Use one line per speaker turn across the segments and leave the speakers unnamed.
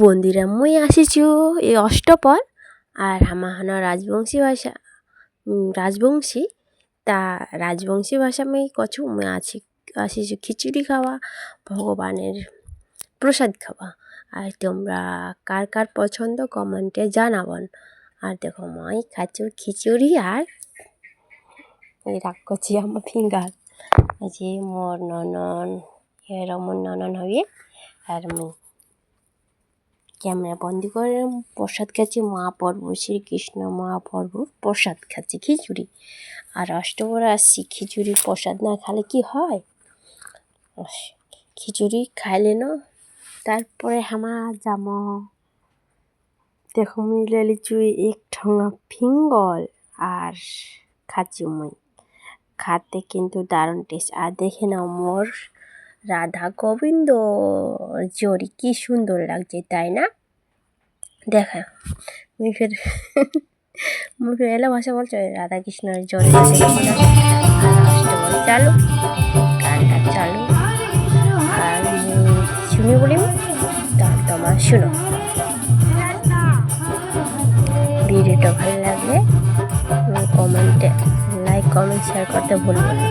বন্ধুরা মুই আসিছু এই অষ্টপর আর হামাহানা রাজবংশী তা রাজবংশী ভাষা মুই কছু মুই আসিছু খিচুড়ি খাওয়া ভগবানের প্রসাদ খাওয়া। আর তোমরা কার কার পছন্দ কমেন্টে জানাবন। আর দেখো মাই খাচ্ছু খিচুড়ি আর এই রাগ করছি আমার ফিঙ্গার যে মোর ননন এরা মোর ননন হবে। আর মুই ক্যামেরা বন্দি করে প্রসাদ খাচ্ছি মহাপ্রভু শ্রীকৃষ্ণ মহাপ্রভুর প্রসাদ খাচ্ছি খিচুড়ি। আর অষ্টপ্রহরে আসছি, খিচুড়ির প্রসাদ না খালে কি হয়? খিচুড়ি খাইলে না তারপরে হামা জাম দেখো মুই লিচু এক ঠোঙা ফিঙ্গল আর খাচ্ছি মুই। খাতে কিন্তু দারুণ টেস্ট। আর দেখে নাও মোর রাধা গোবিন্দ জড়ি কি সুন্দর লাগছে তাই না? দেখা মুই ফের এলা ভাষা বলছো রাধা কৃষ্ণের জড়ি চালু গানটা চালু আর শুনি বলি তার তোমার শুনো। ভিডিওটা ভালো লাগলে কমেন্টে লাইক কমেন্ট শেয়ার করতে ভুলবেন না।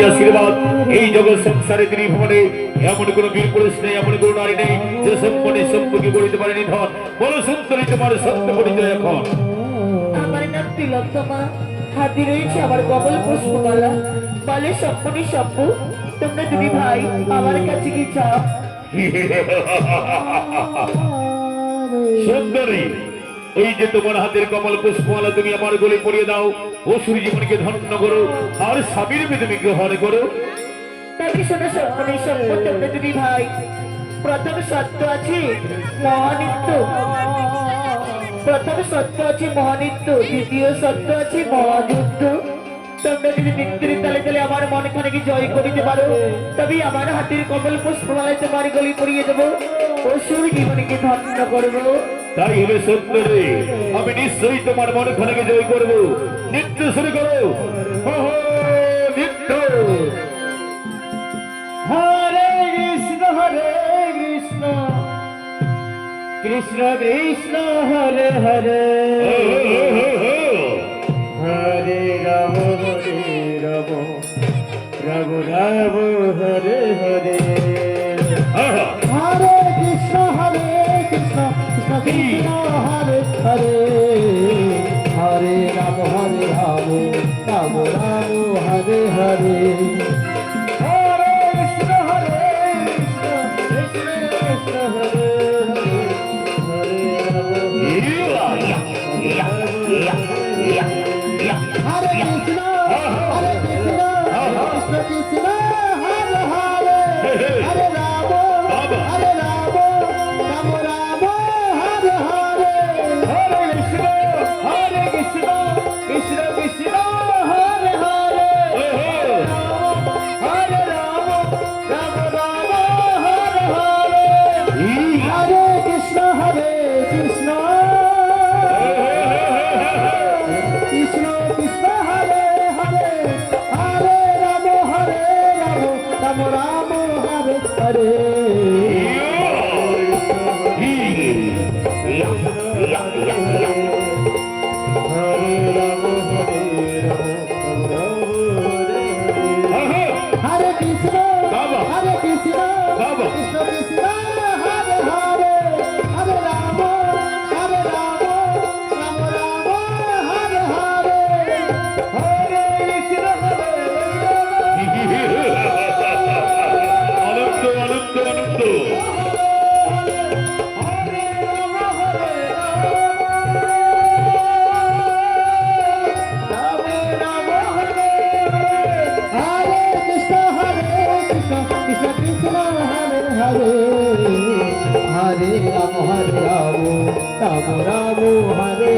আশীর্বাদ এই জগৎ সংসারে তিনি ভ্রমণে এমন কোন বীর পুরুষ নেই, এমন কোন নারী নেই যে সম্মানে সম্পর্কে করিতে পারেনি। ধন বলো সুন্দরী তোমার সত্য পরিচয় এখন।
আমার নাম তিলোত্তমা, হাতে রয়েছে আমার কমল পুষ্পমালা, বলে সম্পূর্ণ সম্পু। তোমরা দুই ভাই আমার কাছে কি চাও?
সুন্দরী এই যে তোমার হাতের কমল পুষ্পমালা তুমি আমার গলে পরিয়ে দাও। অসুর জীবনকে ধন্য করো আর স্বামীর তুমি গ্রহণ করো।
তাকে শোনো সম্পূর্ণ সম্পু, তোমরা দুই ভাই প্রথম সত্য আছে মহানিত্য, প্রথম সত্য আছে মহানিত্য, দ্বিতীয় সত্য আছে মহাযুদ্ধ। তোমরা যদি মৃত্যুর তালে তালে আমার মনখানেকে জয় করিতে পারো তবে আমার হাতের কমল পুষ্পমালায় তোমার গলি পরিয়ে দেবো, অসুর জীবনকে ধন্য করবো।
তাই হলে সুন্দরী আমি নিশ্চয়ই তোমার মনখানেকে জয় করবো। নৃত্য শুরু করো। নৃত্য।
হরে কৃষ্ণ কৃষ্ণ কৃষ্ণ হরে হরে, হরে রাম রাম রাম রাম হরে হরে, হরে কৃষ্ণ কৃষ্ণ কৃষ্ণ হরে হরে, হরে রাম রাম রাম হরে হরে, হরে কৃষ্ণ কৃষ্ণ কৃষ্ণ হরে হরে, হরে কৃষ্ণ কৃষ্ণ কৃষ্ণ হরে হরে, হরে রাম রাম রাম হরে হরে, হরে কৃষ্ণ কৃষ্ণ কৃষ্ণ হরে হরে, হরে রাম রাম হরে হরে, হরে কৃষ্ণ কৃষ্ণ কৃষ্ণ কৃষ্ণ হরে হরে, হরে রাম রাম রাম হরে হরে। হরে কৃষ্ণ কৃষ্ণ কৃষ্ণ হরে হরে, হরে রাম রাম হরে হরে, হরে কৃষ্ণ
আনন্দ আনন্দ আনন্দ।
হরে রাম হরে রাম হরে রাম হরে রাম রাম রাম হরে